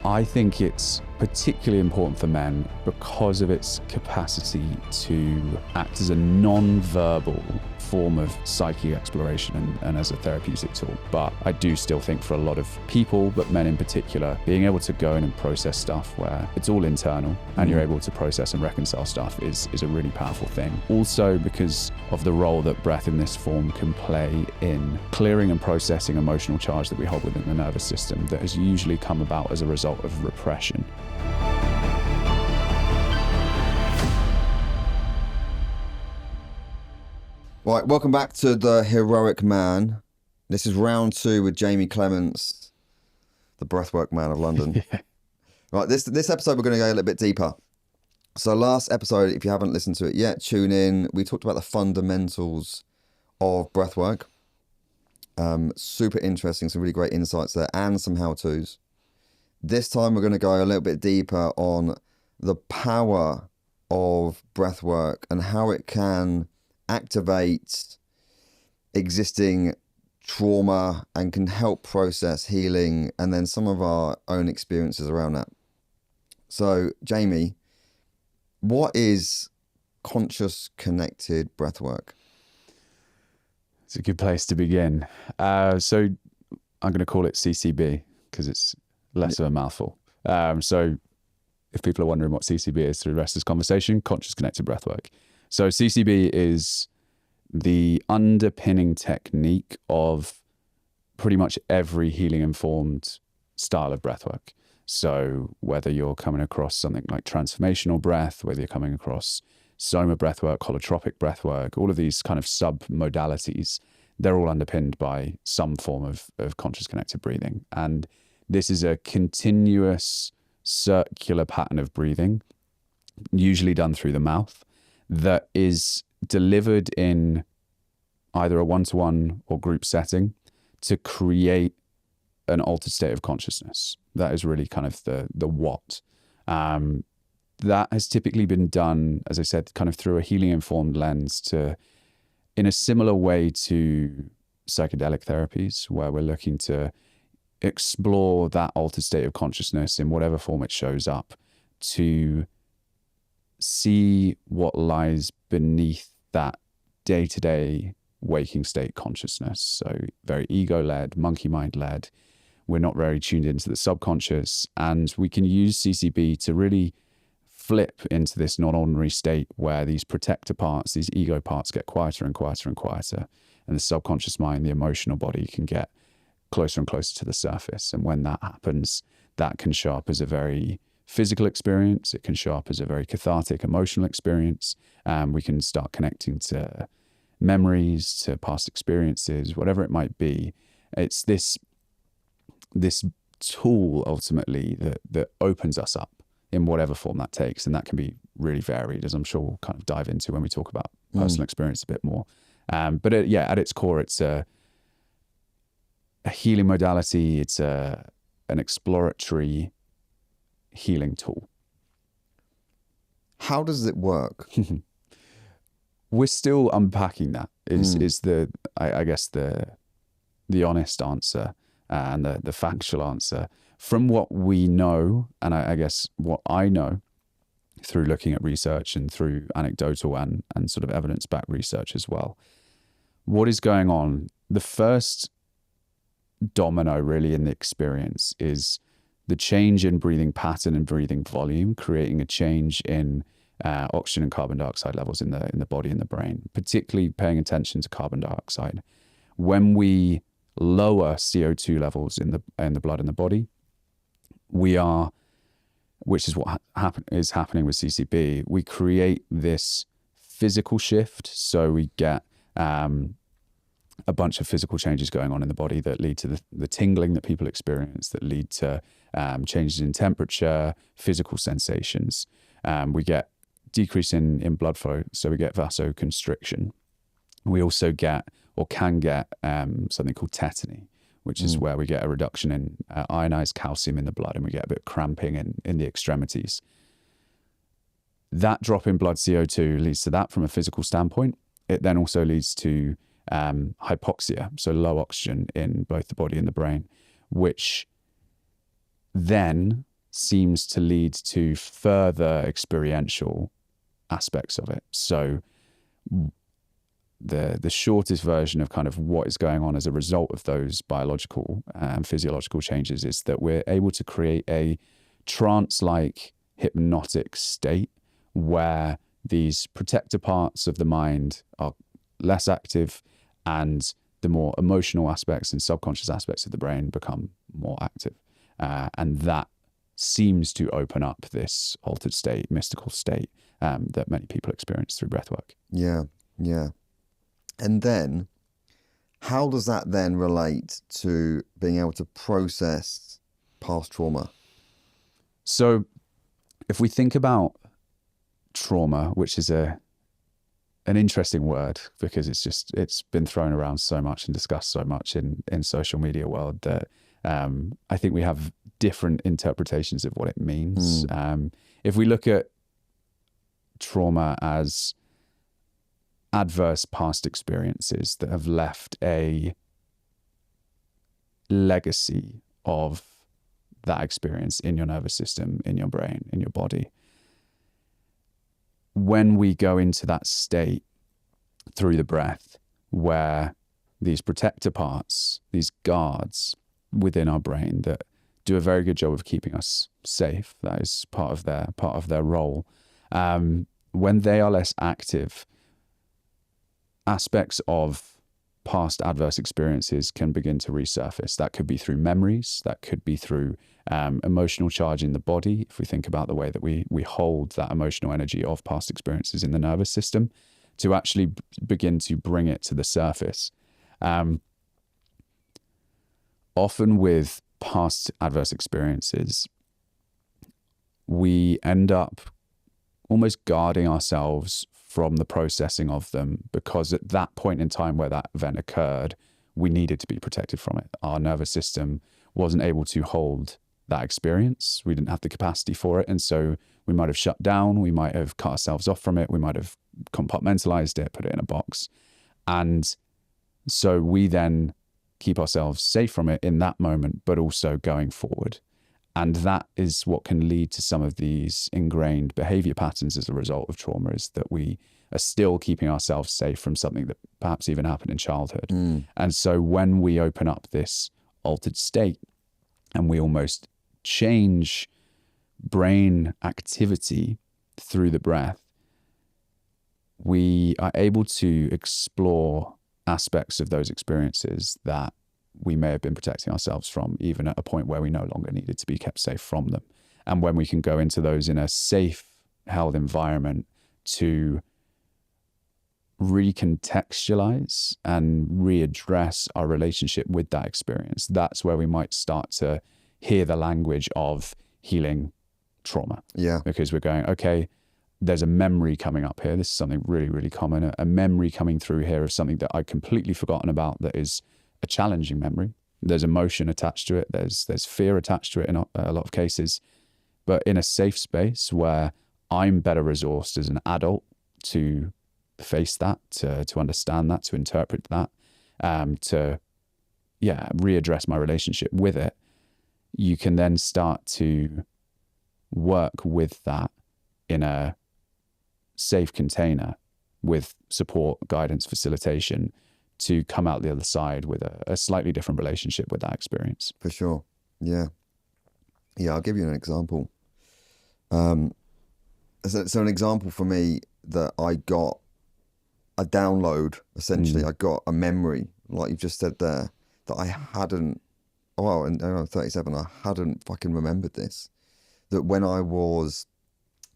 I think it's particularly important for men because of its capacity to act as a non-verbal form of psychic exploration and as a therapeutic tool. But I do still think for a lot of people, but men in particular, being able to go in and process stuff where it's all internal and you're able to process and reconcile stuff is a really powerful thing. Also because of the role that breath in this form can play in clearing and processing emotional charge that we hold within the nervous system that has usually come about as a result of repression. Right, welcome back to The Heroic Man. This is round 2 with Jamie Clements, the breathwork man of London. Yeah. Right, this episode we're going to go a little bit deeper. So last episode, if you haven't listened to it yet, tune in. We talked about the fundamentals of breathwork. Super interesting, some really great insights there and some how-tos. This time we're going to go a little bit deeper on the power of breathwork and how it can activate existing trauma and can help process healing and then some of our own experiences around that. So, Jamie, what is conscious connected breathwork? It's a good place to begin. So I'm going to call it CCB because it's less of a mouthful. So if people are wondering what CCB is through the rest of this conversation, conscious connected breathwork. So CCB is the underpinning technique of pretty much every healing informed style of breathwork. So whether you're coming across something like transformational breath, whether you're coming across soma breathwork, holotropic breathwork, all of these kind of sub-modalities, they're all underpinned by some form of conscious connected breathing. And this is a continuous circular pattern of breathing, usually done through the mouth, that is delivered in either a one-to-one or group setting to create an altered state of consciousness. That is really kind of the what. That has typically been done, as I said, kind of through a healing-informed lens in a similar way to psychedelic therapies, where we're looking to explore that altered state of consciousness in whatever form it shows up to see what lies beneath that day-to-day waking state consciousness. So very ego-led, monkey mind-led. We're not very tuned into the subconscious, and we can use CCB to really flip into this non-ordinary state where these protector parts, these ego parts, get quieter and quieter and quieter, and the subconscious mind, the emotional body, can get closer and closer to the surface. And when that happens, that can show up as a very physical experience. It can show up as a very cathartic emotional experience. We can start connecting to memories, to past experiences, whatever it might be. It's this tool ultimately that opens us up in whatever form that takes. And that can be really varied, as I'm sure we'll kind of dive into when we talk about personal experience a bit more. But at its core, it's a healing modality. It's an exploratory healing tool. How does it work? We're still unpacking that is the honest answer and the factual answer. From what we know, and I guess what I know through looking at research and through anecdotal and sort of evidence-backed research as well, what is going on, the first domino really in the experience is the change in breathing pattern and breathing volume, creating a change in oxygen and carbon dioxide levels in the body and the brain, particularly paying attention to carbon dioxide. When we lower CO2 levels in the blood and the body, which is what is happening with CCB, we create this physical shift. So we get a bunch of physical changes going on in the body that lead to the tingling that people experience, that lead to changes in temperature, physical sensations. We get decrease in blood flow, so we get vasoconstriction. We also can get something called tetany, which is where we get a reduction in ionized calcium in the blood, and we get a bit of cramping in the extremities. That drop in blood CO2 leads to that from a physical standpoint. It then also leads to hypoxia, so low oxygen in both the body and the brain, which then seems to lead to further experiential aspects of it. So the shortest version of kind of what is going on as a result of those biological and physiological changes is that we're able to create a trance-like hypnotic state where these protector parts of the mind are less active and the more emotional aspects and subconscious aspects of the brain become more active. And that seems to open up this altered state, mystical state that many people experience through breathwork. Yeah, yeah. And then how does that then relate to being able to process past trauma? So if we think about trauma, which is an interesting word because it's been thrown around so much and discussed so much in social media world that I think we have different interpretations of what it means. If we look at trauma as adverse past experiences that have left a legacy of that experience in your nervous system, in your brain, in your body, when we go into that state through the breath where these protector parts, these guards within our brain that do a very good job of keeping us safe, that is part of their role, when they are less active, aspects of past adverse experiences can begin to resurface. That could be through memories, that could be through emotional charge in the body. If we think about the way that we hold that emotional energy of past experiences in the nervous system, to actually begin to bring it to the surface. Often with past adverse experiences, we end up almost guarding ourselves from the processing of them, because at that point in time where that event occurred, we needed to be protected from it. Our nervous system wasn't able to hold that experience. We didn't have the capacity for it. And so we might have shut down, we might have cut ourselves off from it, we might have compartmentalized it, put it in a box. And so we then keep ourselves safe from it in that moment, but also going forward. And that is what can lead to some of these ingrained behavior patterns as a result of trauma, is that we are still keeping ourselves safe from something that perhaps even happened in childhood. And so when we open up this altered state and we almost change brain activity through the breath, we are able to explore aspects of those experiences that we may have been protecting ourselves from, even at a point where we no longer needed to be kept safe from them. And when we can go into those in a safe, held environment to recontextualize and readdress our relationship with that experience, that's where we might start to hear the language of healing trauma. Yeah. Because we're going, okay, there's a memory coming up here. This is something really, really common. A memory coming through here of something that I'd completely forgotten about, that is a challenging memory. There's emotion attached to it. There's fear attached to it in a lot of cases. But in a safe space where I'm better resourced as an adult to face that, to understand that, to interpret that, to readdress my relationship with it, you can then start to work with that in a safe container with support, guidance, facilitation, to come out the other side with a slightly different relationship with that experience. For sure. Yeah. Yeah, I'll give you an example. So an example for me that I got a download, essentially. I got a memory, like you've just said there, that I hadn't, and I'm 37, I hadn't fucking remembered this. That when I was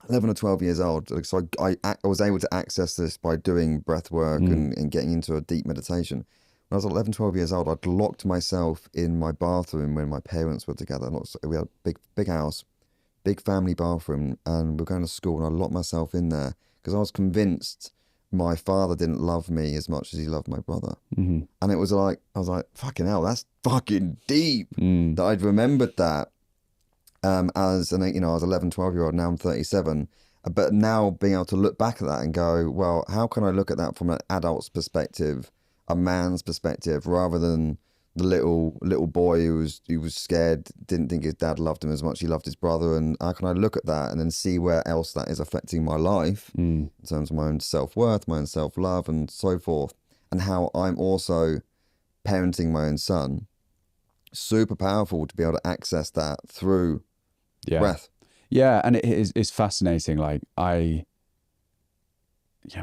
11 or 12 years old, so I was able to access this by doing breath work and getting into a deep meditation. When I was 11, 12 years old, I'd locked myself in my bathroom when my parents were together. We had a big house, big family bathroom, and we were going to school, and I locked myself in there because I was convinced my father didn't love me as much as he loved my brother. And it was like, I was like, fucking hell, that's fucking deep that I'd remembered that. I was 11, 12-year-old, now I'm 37. But now being able to look back at that and go, well, how can I look at that from an adult's perspective, a man's perspective, rather than the little boy who was scared, didn't think his dad loved him as much as he loved his brother, and how can I look at that and then see where else that is affecting my life in terms of my own self-worth, my own self-love, and so forth, and how I'm also parenting my own son. Super powerful to be able to access that through breath. Yeah, and it's fascinating. Like I've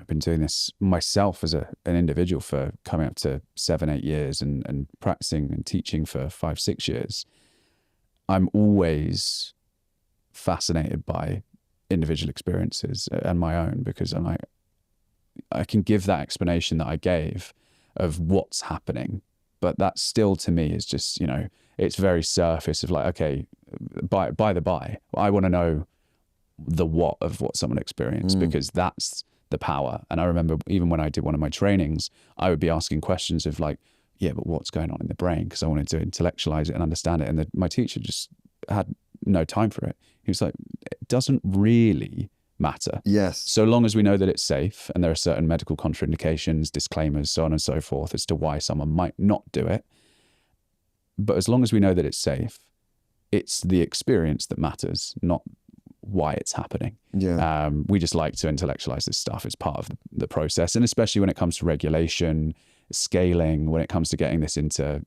been doing this myself as an individual for coming up to 7-8 years, and practicing and teaching for 5-6 years. I'm always fascinated by individual experiences and my own, because I'm like, I can give that explanation that I gave of what's happening, but that still to me is just, it's very surface of like, okay, by the by, I want to know the what of what someone experienced, because that's the power. And I remember even when I did one of my trainings, I would be asking questions of like, yeah, but what's going on in the brain? Because I wanted to intellectualize it and understand it. And my teacher just had no time for it. He was like, it doesn't really matter. Yes. So long as we know that it's safe, and there are certain medical contraindications, disclaimers, so on and so forth, as to why someone might not do it. But as long as we know that it's safe, it's the experience that matters, not why it's happening. Yeah. We just like to intellectualize this stuff as part of the process. And especially when it comes to regulation, scaling, when it comes to getting this into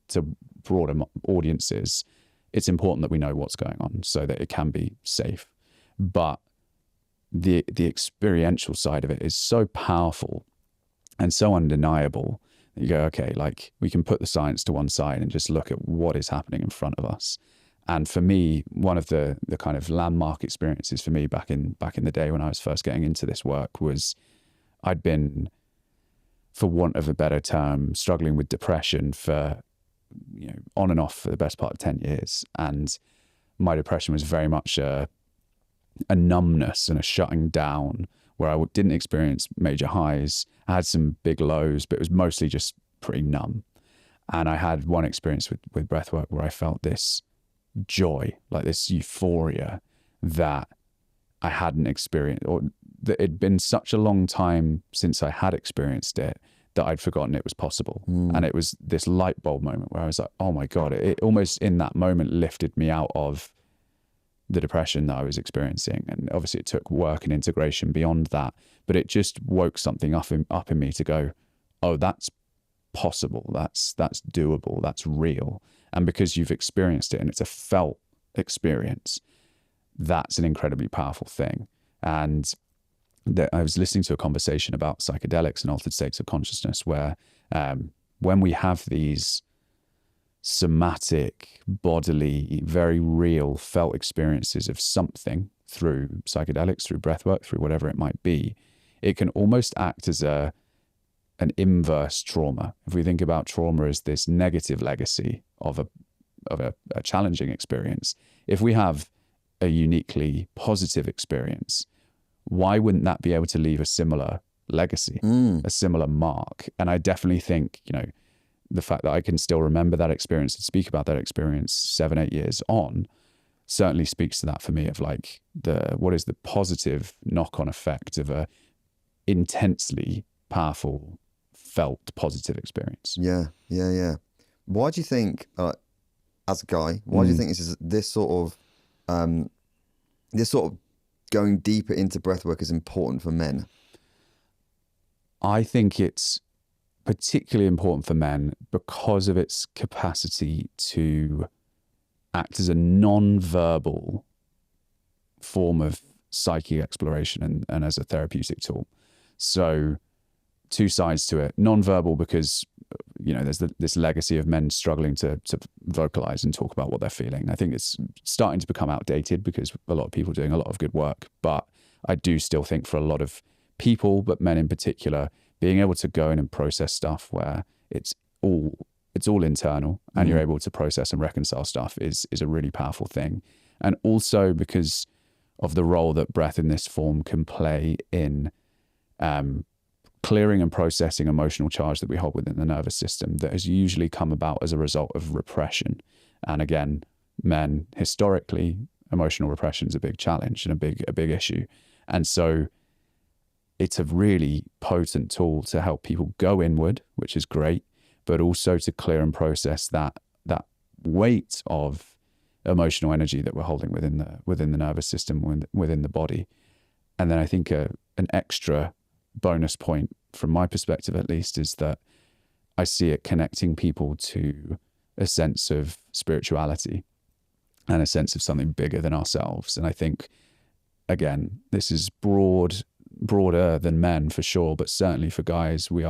broader audiences, it's important that we know what's going on so that it can be safe. But the experiential side of it is so powerful and so undeniable that you go, okay, like we can put the science to one side and just look at what is happening in front of us. And for me, one of the kind of landmark experiences for me back in the day when I was first getting into this work was I'd been, for want of a better term, struggling with depression for, on and off for the best part of 10 years. And my depression was very much a numbness and a shutting down, where I didn't experience major highs. I had some big lows, but it was mostly just pretty numb. And I had one experience with breathwork where I felt this joy, like this euphoria that I hadn't experienced, or that it'd been such a long time since I had experienced it that I'd forgotten it was possible. And it was this light bulb moment where I was like, oh my God, it almost in that moment lifted me out of the depression that I was experiencing. And obviously it took work and integration beyond that, but it just woke something up in me to go, oh, that's possible. That's doable. That's real. And because you've experienced it and it's a felt experience, that's an incredibly powerful thing. And I was listening to a conversation about psychedelics and altered states of consciousness where when we have these somatic, bodily, very real felt experiences of something through psychedelics, through breathwork, through whatever it might be, it can almost act as an inverse trauma. If we think about trauma as this negative legacy of a challenging experience, if we have a uniquely positive experience, why wouldn't that be able to leave a similar legacy, a similar mark? And I definitely think, the fact that I can still remember that experience and speak about that experience 7-8 years on certainly speaks to that for me, of like what is the positive knock-on effect of a intensely powerful felt positive experience. Yeah. Why do you think, as a guy, why do you think this sort of going deeper into breathwork is important for men? I think it's particularly important for men because of its capacity to act as a non-verbal form of psychic exploration and as a therapeutic tool. So two sides to it. Non-verbal because, there's this legacy of men struggling to vocalize and talk about what they're feeling. I think it's starting to become outdated because a lot of people are doing a lot of good work. But I do still think for a lot of people, but men in particular, being able to go in and process stuff where it's all internal and you're able to process and reconcile stuff is a really powerful thing. And also because of the role that breath in this form can play in clearing and processing emotional charge that we hold within the nervous system that has usually come about as a result of repression. And again, men, historically, emotional repression is a big challenge and a big issue. And so it's a really potent tool to help people go inward, which is great, but also to clear and process that weight of emotional energy that we're holding within the nervous system, within the body. And then I think an extra bonus point from my perspective, at least, is that I see it connecting people to a sense of spirituality and a sense of something bigger than ourselves. And I think, again, this is broader than men for sure, but certainly for guys, we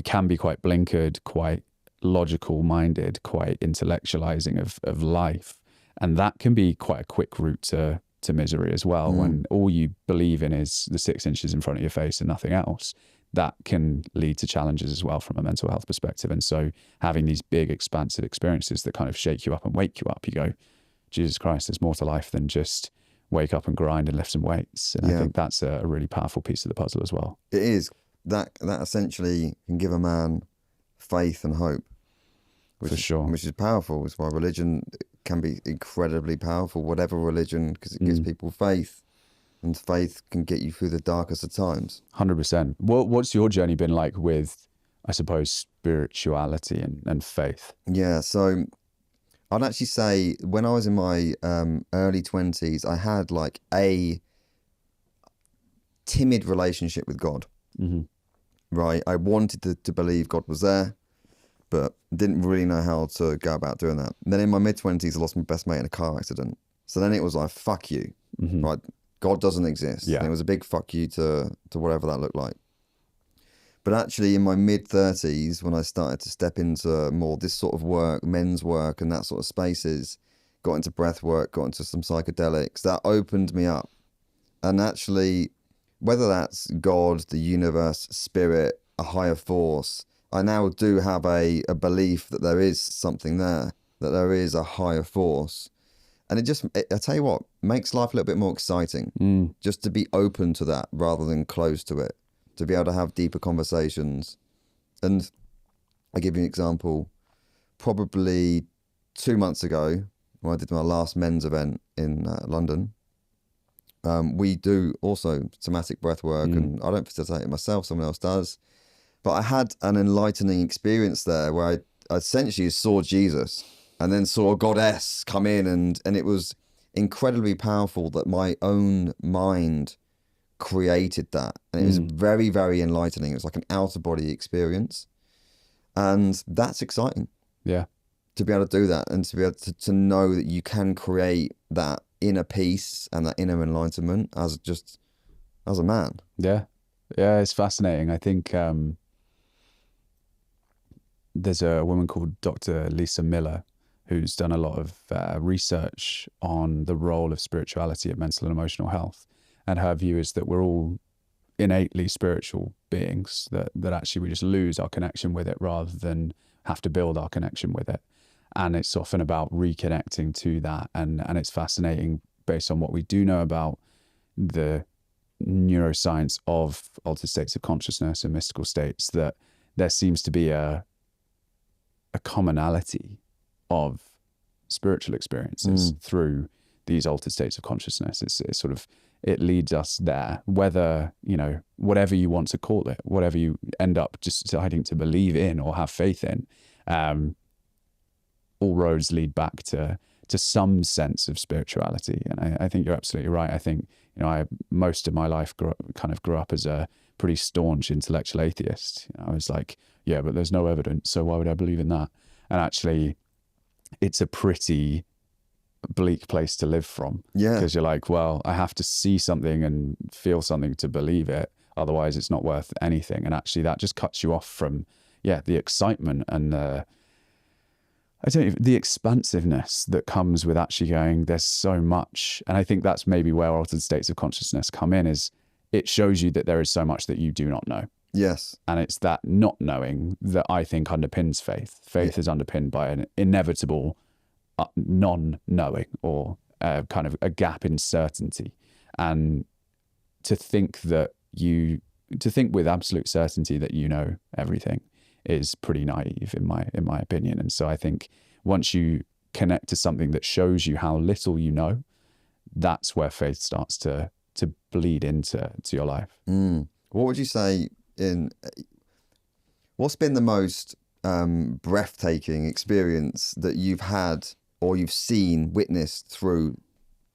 can be quite blinkered, quite logical minded, quite intellectualizing of life. And that can be quite a quick route to misery as well. When all you believe in is the 6 inches in front of your face and nothing else, that can lead to challenges as well from a mental health perspective. And so having these big expansive experiences that kind of shake you up and wake you up, you go, Jesus Christ, there's more to life than just wake up and grind and lift some weights. And I think that's a really powerful piece of the puzzle as well. It is. That essentially can give a man faith and hope. For sure. Which is powerful. It's why religion can be incredibly powerful, whatever religion, because it gives people faith, and faith can get you through the darkest of times. 100%. What's your journey been like with, I suppose, spirituality and faith? Yeah, so I'd actually say when I was in my early 20s, I had like a timid relationship with God. Right? I wanted to believe God was there, but didn't really know how to go about doing that. And then in my mid-20s, I lost my best mate in a car accident. So then it was like, fuck you, right? God doesn't exist. Yeah. And it was a big fuck you to whatever that looked like. But actually in my mid-30s, when I started to step into more this sort of work, men's work and that sort of spaces, got into breath work, got into some psychedelics, that opened me up. And actually, whether that's God, the universe, spirit, a higher force, I now do have a belief that there is something there, that there is a higher force. And I tell you what, makes life a little bit more exciting, just to be open to that rather than close to it, to be able to have deeper conversations. And I'll give you an example. Probably 2 months ago, when I did my last men's event in London, we do also somatic breath work, and I don't facilitate it myself, someone else does. But I had an enlightening experience there where I essentially saw Jesus and then saw a goddess come in, and it was incredibly powerful that my own mind created that. And it was very, very enlightening. It was like an outer body experience. And that's exciting. Yeah. To be able to do that and to be able to know that you can create that inner peace and that inner enlightenment as a man. Yeah. Yeah, it's fascinating. I think there's a woman called Dr. Lisa Miller who's done a lot of research on the role of spirituality in mental and emotional health. And her view is that we're all innately spiritual beings, that actually we just lose our connection with it rather than have to build our connection with it. And it's often about reconnecting to that. And it's fascinating based on what we do know about the neuroscience of altered states of consciousness and mystical states, that there seems to be a commonality of spiritual experiences through these altered states of consciousness. It's sort of, it leads us there, whether, whatever you want to call it, whatever you end up just deciding to believe in or have faith in, all roads lead back to some sense of spirituality. And I think you're absolutely right. I think, I most of my life grew up as a pretty staunch intellectual atheist. I was like, yeah, but there's no evidence, so why would I believe in that? And actually, it's a pretty bleak place to live from. Yeah. Because you're like, well, I have to see something and feel something to believe it. Otherwise, it's not worth anything. And actually, that just cuts you off from, the excitement and the expansiveness that comes with actually going, there's so much. And I think that's maybe where altered states of consciousness come in, is it shows you that there is so much that you do not know. Yes. And it's that not knowing that I think underpins faith. Faith is underpinned by an inevitable non-knowing, or kind of a gap in certainty. And to think with absolute certainty that you know everything is pretty naive in my opinion. And so I think once you connect to something that shows you how little you know, that's where faith starts to bleed into your life. What would you say What's been the most breathtaking experience that you've had or you've seen, witnessed through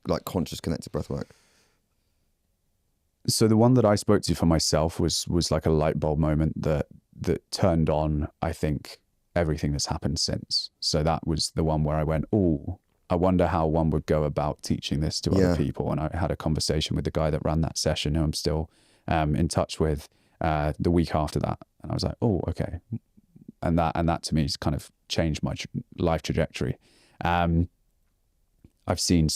like conscious connected breathwork? So the one that I spoke to for myself was like a light bulb moment that turned on, I think, everything that's happened since. So that was the one where I went, oh, I wonder how one would go about teaching this to other people. And I had a conversation with the guy that ran that session, who I'm still in touch with, the week after that. And I was like, oh, okay. And that to me has kind of changed my life trajectory. I've seen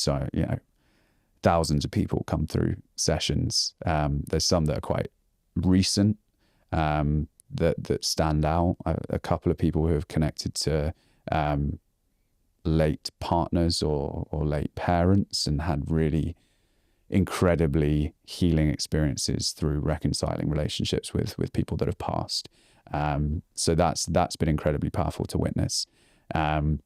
thousands of people come through sessions. There's some that are quite recent, that stand out. A couple of people who have connected to late partners or late parents and had really incredibly healing experiences through reconciling relationships with people that have passed. So that's been incredibly powerful to witness. I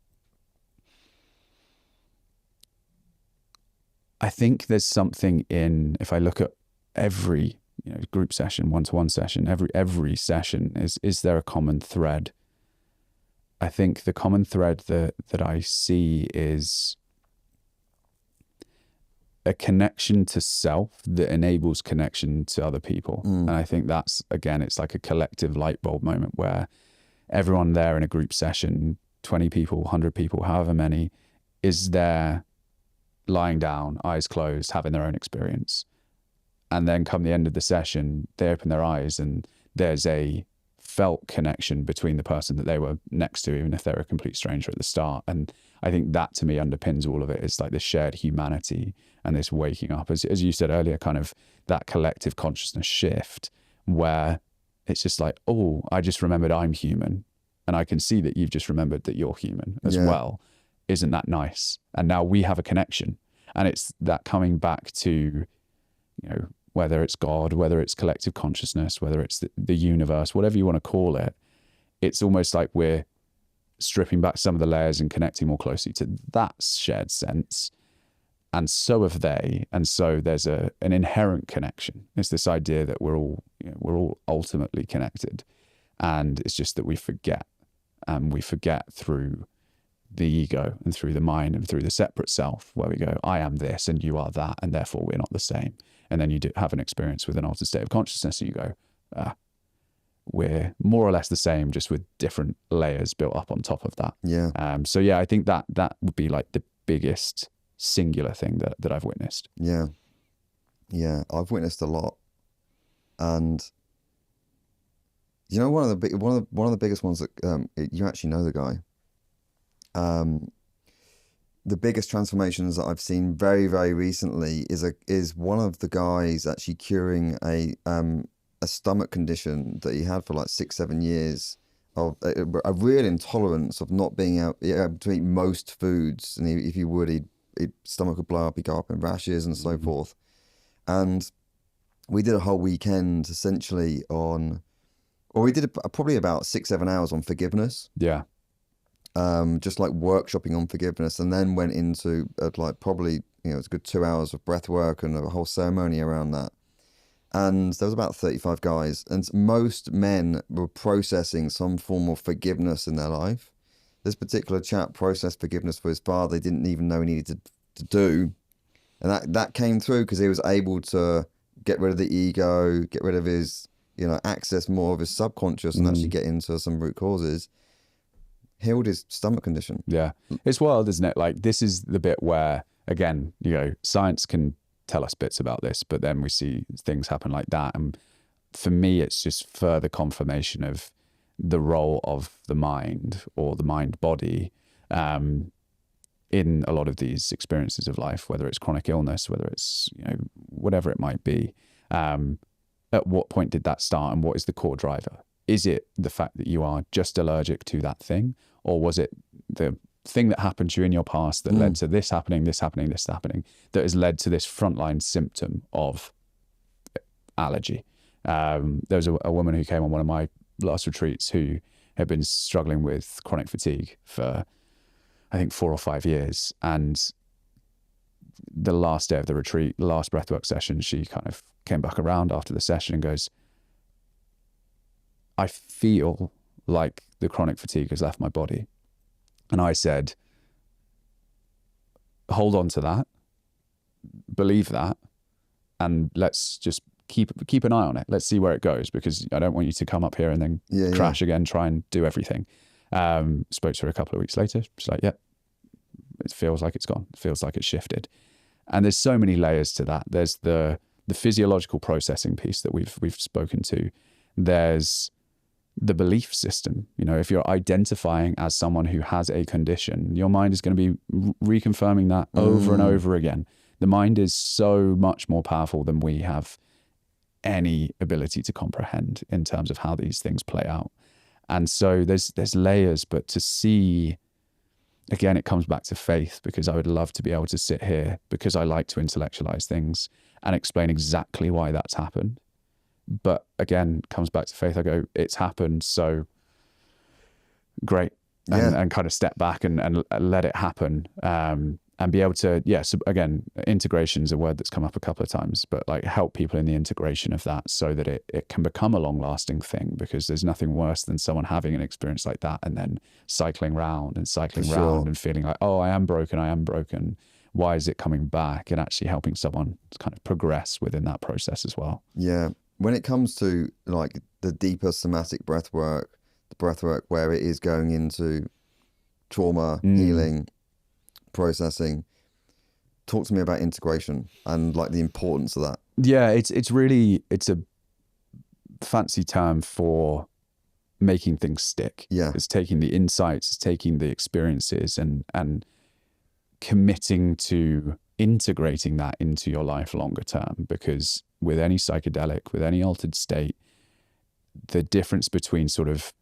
think there's something in, if I look at every group session, one-to-one session, every session, is there a common thread? I think the common thread that I see is a connection to self that enables connection to other people. And I think that's, again, it's like a collective light bulb moment where everyone there in a group session, 20 people, 100 people, however many, is there lying down, eyes closed, having their own experience. And then come the end of the session, they open their eyes and there's a felt connection between the person that they were next to, even if they're a complete stranger at the start. And I think that to me underpins all of it. It's like this shared humanity and this waking up, as you said earlier, kind of that collective consciousness shift where it's just like, oh, I just remembered I'm human. And I can see that you've just remembered that you're human as well. Isn't that nice? And now we have a connection. And it's that coming back to, whether it's God, whether it's collective consciousness, whether it's the universe, whatever you want to call it, it's almost like we're stripping back some of the layers and connecting more closely to that shared sense. And so have they. And so there's an inherent connection. It's this idea that we're all ultimately connected. And it's just that we forget. And we forget through the ego and through the mind and through the separate self, where we go, I am this and you are that, and therefore we're not the same. And then you do have an experience with an altered state of consciousness and you go, we're more or less the same, just with different layers built up on top of that. So I think that would be like the biggest singular thing that I've witnessed. I've witnessed a lot. And one of the biggest ones that you actually know the guy. The biggest transformations that I've seen very, very recently is one of the guys actually curing a stomach condition that he had for like 6-7 years of a real intolerance of not being able to eat most foods, and if he would, his stomach would blow up, he'd go up in rashes and so forth. And we did a whole weekend essentially we did probably about 6-7 hours on forgiveness. Just like workshopping on forgiveness, and then went into like probably it's a good 2 hours of breath work and a whole ceremony around that. And there was about 35 guys, and most men were processing some form of forgiveness in their life. This particular chap processed forgiveness for his father he didn't even know he needed to do, and that came through because he was able to get rid of the ego, get rid of his access more of his subconscious, and actually get into some root causes. Healed his stomach condition. It's wild, isn't it? Like, this is the bit where, again, science can tell us bits about this, but then we see things happen like that. And for me, it's just further confirmation of the role of the mind or the mind body in a lot of these experiences of life, whether it's chronic illness, whether it's whatever it might be. At what point did that start, and what is the core driver? Is it the fact that you are just allergic to that thing? Or was it the thing that happened to you in your past that led to this happening, that has led to this frontline symptom of allergy? There was a woman who came on one of my last retreats who had been struggling with chronic fatigue for, I think, 4 or 5 years. And the last day of the retreat, the last breathwork session, she kind of came back around after the session and goes, I feel like the chronic fatigue has left my body. And I said, hold on to that, believe that, and let's just keep an eye on it. Let's see where it goes, because I don't want you to come up here and then crash again, try and do everything. Spoke to her a couple of weeks later. She's like, yeah, it feels like it's gone. It feels like it's shifted. And there's so many layers to that. There's the physiological processing piece that we've spoken to. There's the belief system. You know, if you're identifying as someone who has a condition, your mind is going to be reconfirming that over and over again. The mind is so much more powerful than we have any ability to comprehend in terms of how these things play out. And so there's layers, but to see, again, it comes back to faith, because I would love to be able to sit here, because I like to intellectualize things and explain exactly why that's happened. But again, comes back to faith. I go, it's happened, so great. And kind of step back and let it happen. And be able to, so again, integration is a word that's come up a couple of times, but like help people in the integration of that so that it can become a long lasting thing, because there's nothing worse than someone having an experience like that and then cycling round and feeling like, oh, I am broken. Why is it coming back? And actually helping someone to kind of progress within that process as well. Yeah. When it comes to like the deeper somatic breath work, the breath work where it is going into trauma, healing, processing, talk to me about integration and like the importance of that. Yeah, it's a fancy term for making things stick. Yeah. It's taking the insights, it's taking the experiences and committing to integrating that into your life longer term. Because with any psychedelic, with any altered state, the difference between sort of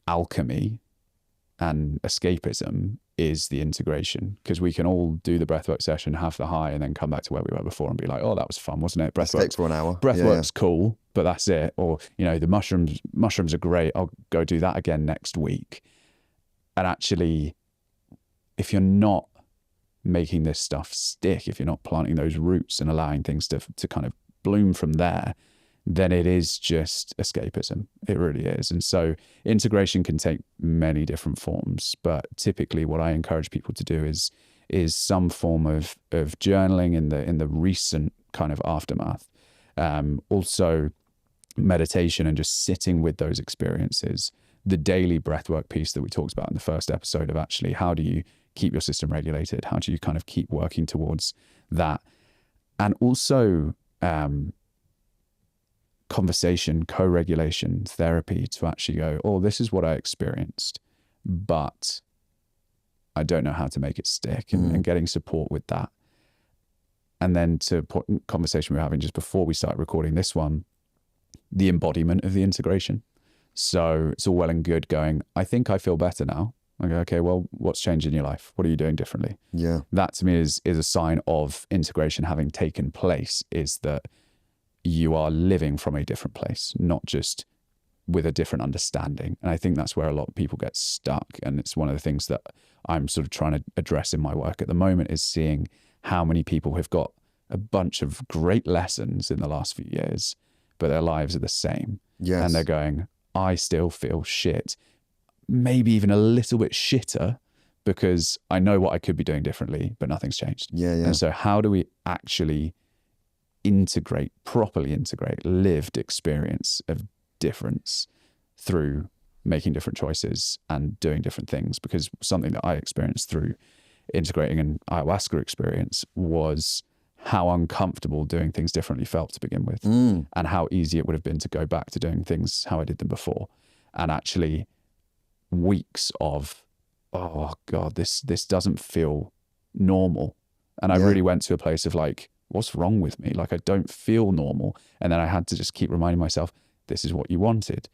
alchemy and escapism is the integration. Because we can all do the breathwork session, have the high, and then come back to where we were before and be like, oh, that was fun, wasn't it? Breathwork for an hour. Breathwork's cool, but that's it. Or, you know, the mushrooms are great, I'll go do that again next week. And actually, if you're not making this stuff stick, if you're not planting those roots and allowing things to kind of bloom from there, then it is just escapism. It really is. And so integration can take many different forms, but typically what I encourage people to do is some form of journaling in the recent kind of aftermath. Also meditation and just sitting with those experiences. The daily breathwork piece that we talked about in the first episode of actually how do you keep your system regulated? How do you kind of keep working towards that? And also conversation, co-regulation, therapy to actually go, oh, this is what I experienced, but I don't know how to make it stick, and getting support with that. And then to put conversation we were having just before we started recording this one, the embodiment of the integration. So it's all well and good going, I think I feel better now. I go, okay, well, what's changed in your life? What are you doing differently? Yeah. That to me is a sign of integration having taken place, is that you are living from a different place, not just with a different understanding. And I think that's where a lot of people get stuck. And it's one of the things that I'm sort of trying to address in my work at the moment, is seeing how many people have got a bunch of great lessons in the last few years, but their lives are the same. Yes. And they're going, I still feel shit, maybe even a little bit shitter, because I know what I could be doing differently, but nothing's changed. Yeah. And so how do we actually properly integrate lived experience of difference through making different choices and doing different things? Because something that I experienced through integrating an ayahuasca experience was how uncomfortable doing things differently felt to begin with, and how easy it would have been to go back to doing things how I did them before. And actually weeks of, oh God, this doesn't feel normal. And I really went to a place of like, what's wrong with me? Like, I don't feel normal. And then I had to just keep reminding myself, this is what you wanted.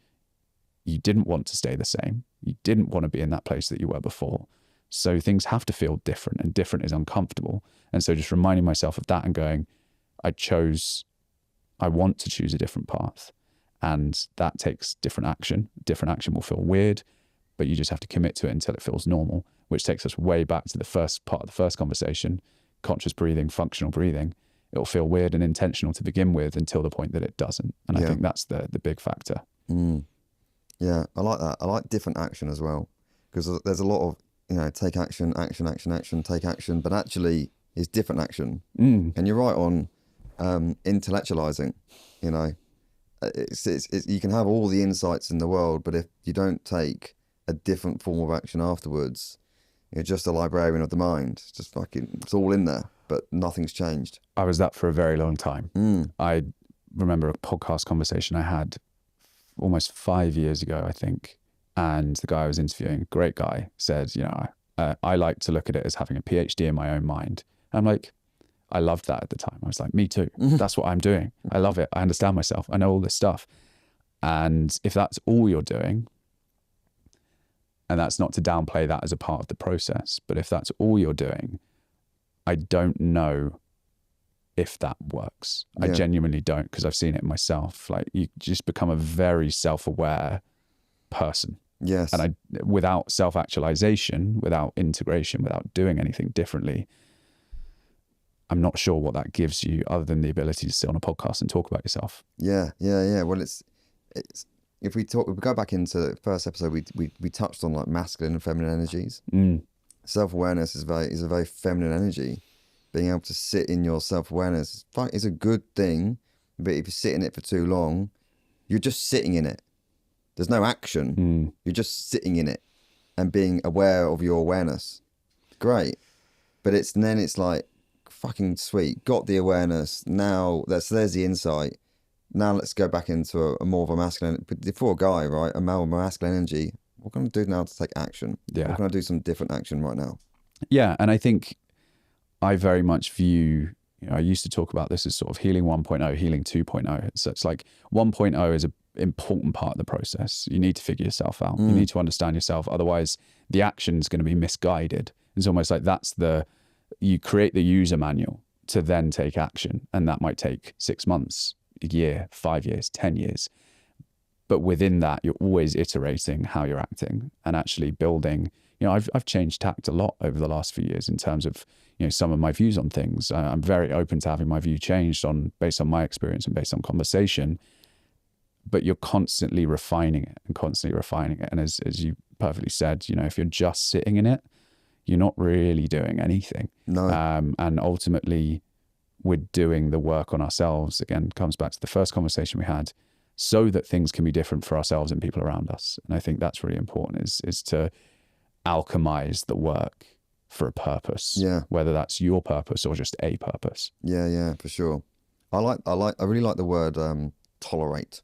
You didn't want to stay the same. You didn't want to be in that place that you were before. So things have to feel different, and different is uncomfortable. And so just reminding myself of that and going, I want to choose a different path. And that takes different action. Different action will feel weird, but you just have to commit to it until it feels normal, which takes us way back to the first part of the first conversation, conscious breathing, functional breathing. It'll feel weird and intentional to begin with until the point that it doesn't. And I think that's the big factor. Yeah, I like that. I like different action as well, because there's a lot of, take action, action, action, action, take action, but actually it's different action. And you're right on intellectualizing. You know, it's you can have all the insights in the world, but if you don't take a different form of action afterwards, you're just a librarian of the mind. It's just it's all in there, but nothing's changed. I was that for a very long time. I remember a podcast conversation I had almost 5 years ago, I think. And the guy I was interviewing, great guy, said, I like to look at it as having a PhD in my own mind. I'm like, I loved that at the time. I was like, me too. That's what I'm doing. I love it. I understand myself. I know all this stuff. And if that's all you're doing, and that's not to downplay that as a part of the process, but if that's all you're doing, I don't know if that works. I genuinely don't, because I've seen it myself. Like, you just become a very self-aware person. Yes. And without self-actualization, without integration, without doing anything differently, I'm not sure what that gives you other than the ability to sit on a podcast and talk about yourself. Yeah. Well, it's if we go back into the first episode, we touched on like masculine and feminine energies. Self-awareness is a very feminine energy. Being able to sit in your self-awareness is a good thing, but if you sit in it for too long, you're just sitting in it. There's no action. You're just sitting in it and being aware of your awareness. Great. But then it's like, fucking sweet. Got the awareness. Now there's the insight. Now let's go back into a more of a masculine, but for a guy, right? A male masculine energy. What can I do now to take action? Yeah. What can I do some different action right now? Yeah. And I think I very much view, I used to talk about this as sort of healing 1.0, healing 2.0. So it's like 1.0 is an important part of the process. You need to figure yourself out. You need to understand yourself. Otherwise, the action is going to be misguided. It's almost like you create the user manual to then take action. And that might take 6 months, a year, 5 years, 10 years. But within that, you're always iterating how you're acting and actually building. I've changed tact a lot over the last few years in terms of, some of my views on things. I'm very open to having my view changed based on my experience and based on conversation. But you're constantly refining it and constantly refining it. And as you perfectly said, if you're just sitting in it, you're not really doing anything. No. And ultimately, we're doing the work on ourselves. Again, comes back to the first conversation we had, so that things can be different for ourselves and people around us. And I think that's really important, is to alchemize the work for a purpose. Yeah. Whether that's your purpose or just a purpose. Yeah, for sure. I really like the word tolerate.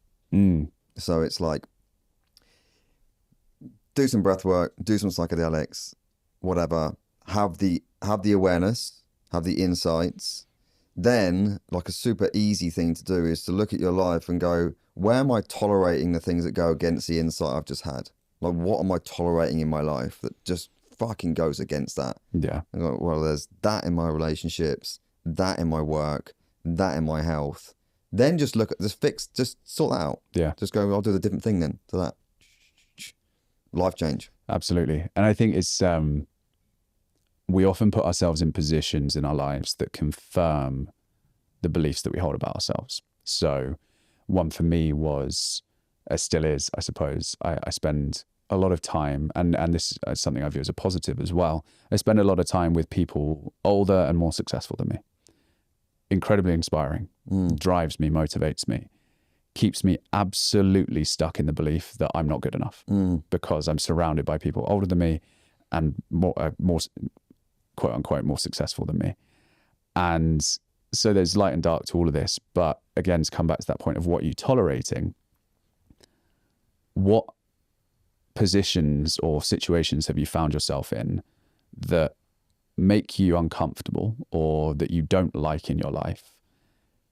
So it's like, do some breath work, do some psychedelics, whatever, have the awareness, have the insights. Then, like, a super easy thing to do is to look at your life and go, where am I tolerating the things that go against the insight I've just had? Like, what am I tolerating in my life that just fucking goes against that? Yeah. And go, well, there's that in my relationships, that in my work, that in my health. Then just sort that out. Yeah. Just go, I'll do the different thing then to that. Life change. Absolutely. And I think it's, we often put ourselves in positions in our lives that confirm the beliefs that we hold about ourselves. So one for me was, still is, I suppose, I spend a lot of time, and this is something I view as a positive as well. I spend a lot of time with people older and more successful than me. Incredibly inspiring, drives me, motivates me, keeps me absolutely stuck in the belief that I'm not good enough because I'm surrounded by people older than me and more quote unquote more successful than me. And so there's light and dark to all of this. But again, to come back to that point of what you're tolerating, what positions or situations have you found yourself in that make you uncomfortable or that you don't like in your life?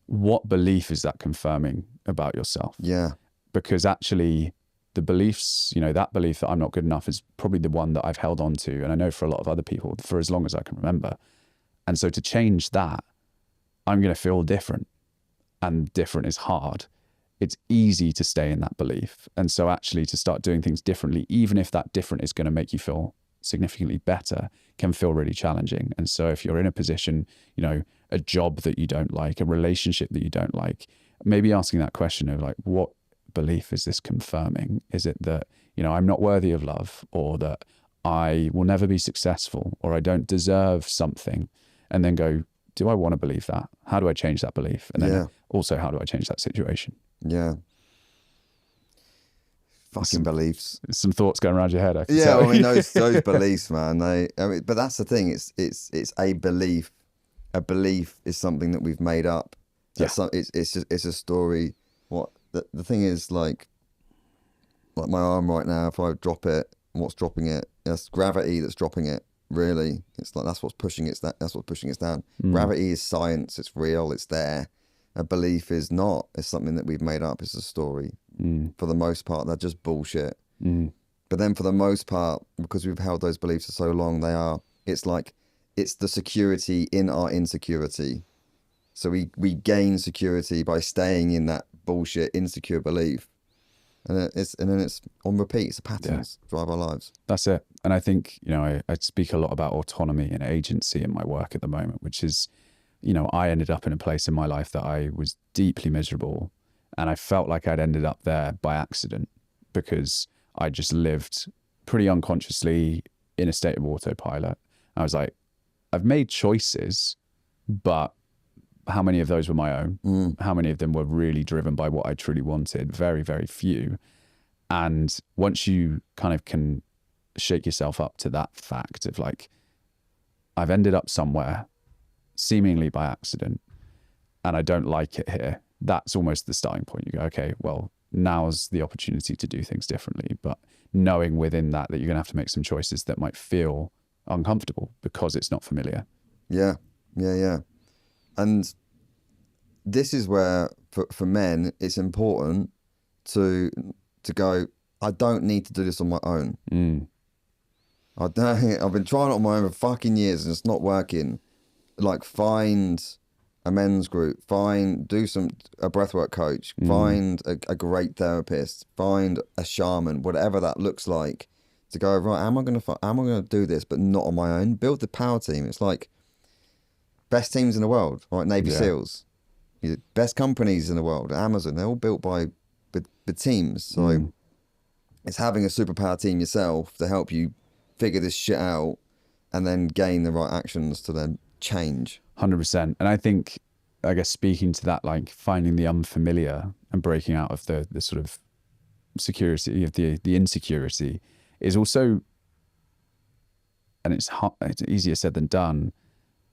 What belief is that confirming about yourself? Yeah. Because actually the beliefs, that belief that I'm not good enough is probably the one that I've held on to. And I know for a lot of other people for as long as I can remember. And so to change that, I'm going to feel different, and different is hard. It's easy to stay in that belief. And so actually to start doing things differently, even if that different is going to make you feel significantly better, can feel really challenging. And so if you're in a position, a job that you don't like, a relationship that you don't like, maybe asking that question of like, what belief is this confirming? Is it that, I'm not worthy of love, or that I will never be successful, or I don't deserve something? And then go, do I want to believe that? How do I change that belief? And then also, how do I change that situation? Yeah. Fucking beliefs. Some thoughts going around your head. I can Yeah, tell. I mean those beliefs, man. But that's the thing. It's a belief. A belief is something that we've made up. Yeah. It's a story. What the thing is, like my arm right now. If I drop it, what's dropping it? That's gravity that's dropping it. Really, it's like that's what's pushing it. That's what's pushing us down. Gravity is science. It's real. It's there. A belief is not. It's something that we've made up. It's a story. For the most part, they're just bullshit. But then for the most part, because we've held those beliefs for so long, it's the security in our insecurity. So we gain security by staying in that bullshit insecure belief. And then it's on repeat. It's a patterns drive our lives. That's it. And I think, I speak a lot about autonomy and agency in my work at the moment, which is, I ended up in a place in my life that I was deeply miserable. And I felt like I'd ended up there by accident, because I just lived pretty unconsciously in a state of autopilot. I was like, I've made choices, but how many of those were my own? How many of them were really driven by what I truly wanted? Very, very few. And once you kind of can shake yourself up to that fact of like, I've ended up somewhere seemingly by accident, and I don't like it here. That's almost the starting point. You go, okay, well, now's the opportunity to do things differently. But knowing within that you're going to have to make some choices that might feel uncomfortable because it's not familiar. Yeah. And this is where, for men, it's important to go, I don't need to do this on my own. I've been trying it on my own for fucking years and it's not working. Like, find a men's group, do a breathwork coach, find a great therapist, find a shaman, whatever that looks like, to go, right, am I going to do this, but not on my own? Build the power team. It's like best teams in the world, right? Navy SEALs, best companies in the world, Amazon, they're all built by the teams. So it's having a superpower team yourself to help you figure this shit out and then gain the right actions to then change. 100%. And I think, I guess, speaking to that, like finding the unfamiliar and breaking out of the sort of security of the insecurity is also, and it's easier said than done,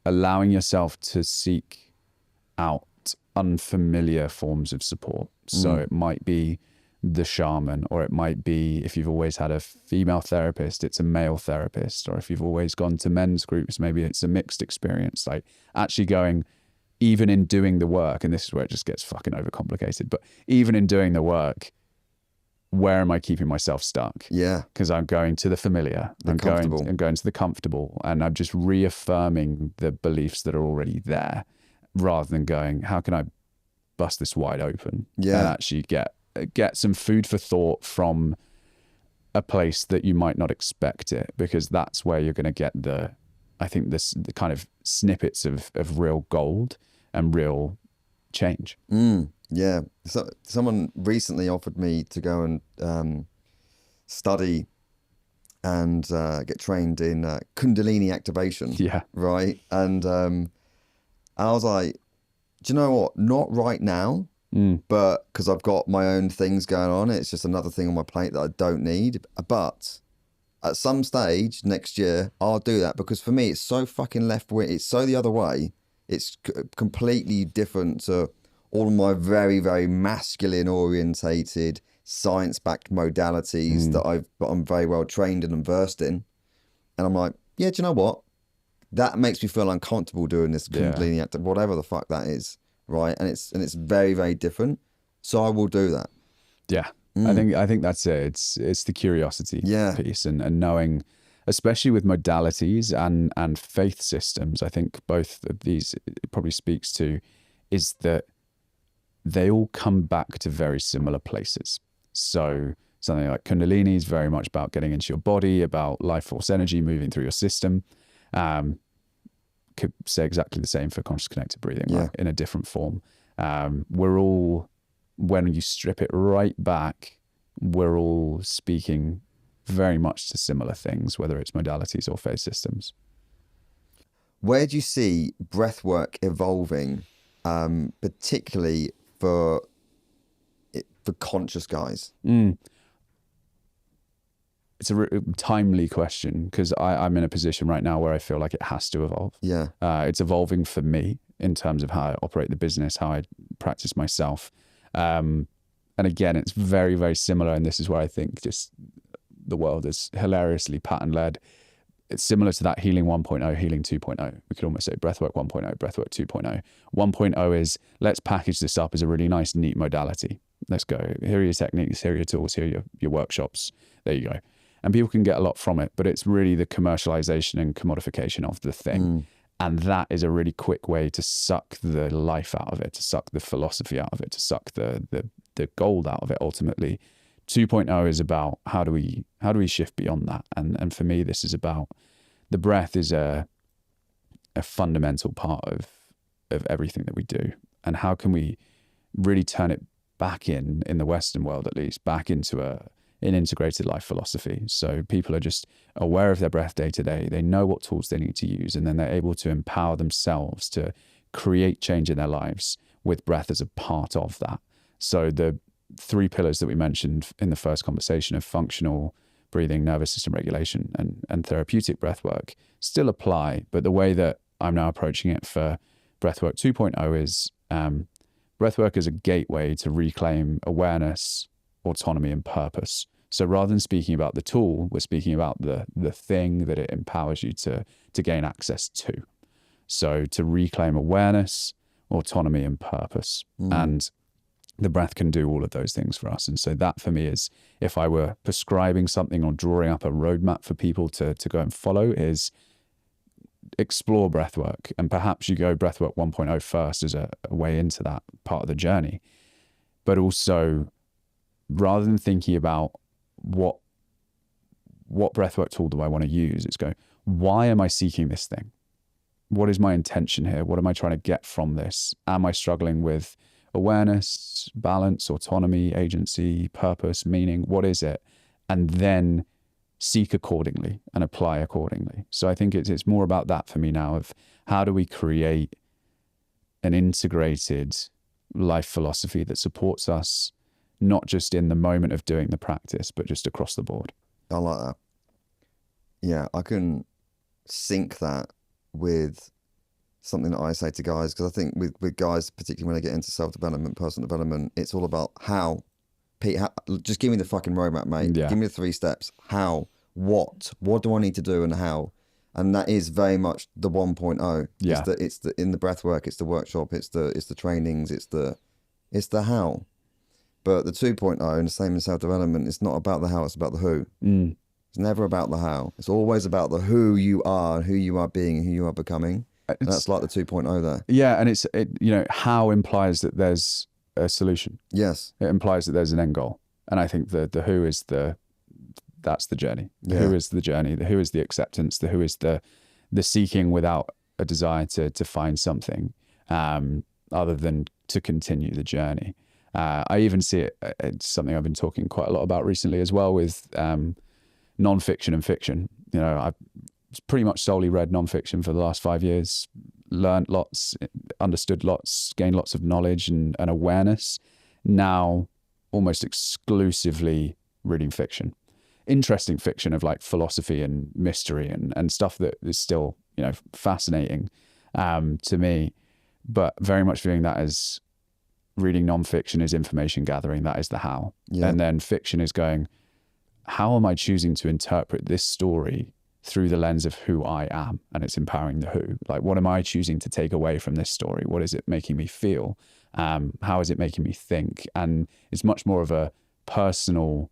allowing yourself to seek out unfamiliar forms of support. So it might be the shaman, or it might be, if you've always had a female therapist, it's a male therapist, or if you've always gone to men's groups, maybe it's a mixed experience. Like actually going, even in doing the work, and this is where it just gets fucking overcomplicated, but even in doing the work, where am I keeping myself stuck? Yeah. Because I'm going to the familiar, I'm going to the comfortable, and I'm just reaffirming the beliefs that are already there, rather than going, how can I bust this wide open? And actually get some food for thought from a place that you might not expect it, because that's where you're going to get the kind of snippets of real gold and real change. Yeah. So someone recently offered me to go and study and get trained in Kundalini activation. Yeah. Right. And I was like, do you know what? Not right now. But because I've got my own things going on, it's just another thing on my plate that I don't need. But at some stage next year, I'll do that, because for me, it's so fucking left wing. It's so the other way. It's completely different to all of my very, very masculine orientated, science-backed modalities that I'm very well trained in and versed in. And I'm like, yeah, do you know what? That makes me feel uncomfortable doing this Kundalini active, whatever the fuck that is. Right. And it's very, very different. So I will do that. Yeah. I think that's it. It's the curiosity piece and knowing, especially with modalities and faith systems. I think both of these it probably speaks to is that they all come back to very similar places. So something like Kundalini is very much about getting into your body, about life force energy moving through your system. Could say exactly the same for conscious connected breathing, right? In a different form. We're all when you strip it right back, we're all speaking very much to similar things, whether it's modalities or phase systems. Where do you see breathwork evolving, particularly for conscious guys? It's a timely question, because I'm in a position right now where I feel like it has to evolve. Yeah. It's evolving for me in terms of how I operate the business, how I practice myself. And again, it's very, very similar. And this is where I think just the world is hilariously pattern-led. It's similar to that healing 1.0, healing 2.0. We could almost say breathwork 1.0, breathwork 2.0. 1.0 is, let's package this up as a really nice, neat modality. Let's go. Here are your techniques, here are your tools, here are your workshops. There you go. And people can get a lot from it, but it's really the commercialization and commodification of the thing. And that is a really quick way to suck the life out of it, to suck the philosophy out of it, to suck the gold out of it ultimately. 2.0 is about how do we shift beyond that? And for me, this is about the breath is a fundamental part of everything that we do. And how can we really turn it back in the Western world, at least, back into an integrated life philosophy. So people are just aware of their breath day to day. They know what tools they need to use, and then they're able to empower themselves to create change in their lives with breath as a part of that. So the 3 pillars that we mentioned in the first conversation of functional breathing, nervous system regulation, and therapeutic breathwork still apply, but the way that I'm now approaching it for breathwork 2.0 is breathwork is a gateway to reclaim awareness, autonomy, and purpose. So rather than speaking about the tool, we're speaking about the thing that it empowers you to gain access to. So to reclaim awareness, autonomy, and purpose. And the breath can do all of those things for us. And so that for me is, if I were prescribing something or drawing up a roadmap for people to go and follow, is explore breathwork. And perhaps you go breathwork 1.0 first as a way into that part of the journey. But also, rather than thinking about what breathwork tool do I want to use, it's go, why am I seeking this thing? What is my intention here? What am I trying to get from this? Am I struggling with awareness, balance, autonomy, agency, purpose, meaning? What is it? And then seek accordingly and apply accordingly. So I think it's more about that for me now, of how do we create an integrated life philosophy that supports us not just in the moment of doing the practice, but just across the board. I like that. Yeah, I can sync that with something that I say to guys, because I think with guys, particularly when they get into self-development, personal development, it's all about how. Pete, just give me the fucking roadmap, mate. Yeah. Give me the 3 steps. How? What do I need to do, and how? And that is very much the 1.0. Yeah. It's the in the breath work, it's the workshop, it's the trainings, it's the how. But the 2.0, and the same in self-development, it's not about the how, it's about the who. It's never about the how. It's always about the who you are, who you are being, and who you are becoming. That's like the 2.0 there. Yeah, and how implies that there's a solution. Yes. It implies that there's an end goal. And I think the who is that's the journey. The who is the journey. The who is the acceptance. The who is the seeking without a desire to find something other than to continue the journey. I even see it's something I've been talking quite a lot about recently as well, with non-fiction and fiction. I've pretty much solely read non-fiction for the last 5 years, learned lots, understood lots, gained lots of knowledge and awareness. Now almost exclusively reading fiction. Interesting fiction of like philosophy and mystery and stuff that is still, fascinating to me, but very much viewing that as reading non-fiction is information gathering. That is the how. Yeah. And then fiction is going, how am I choosing to interpret this story through the lens of who I am? And it's empowering the who. Like, what am I choosing to take away from this story? What is it making me feel? How is it making me think? And it's much more of a personal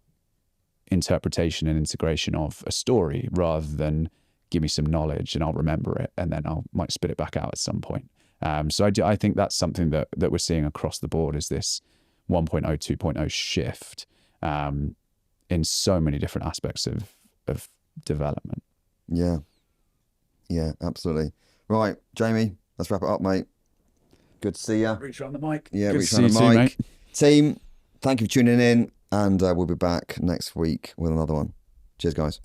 interpretation and integration of a story, rather than give me some knowledge and I'll remember it and then might spit it back out at some point. So I think that's something that we're seeing across the board, is this 1.0, 2.0 shift in so many different aspects of development. Yeah. Yeah, absolutely. Right, Jamie, let's wrap it up, mate. Good to see you. Reach around the mic. Yeah, Good reach to around see the you mic. too, Team, thank you for tuning in, and we'll be back next week with another one. Cheers, guys.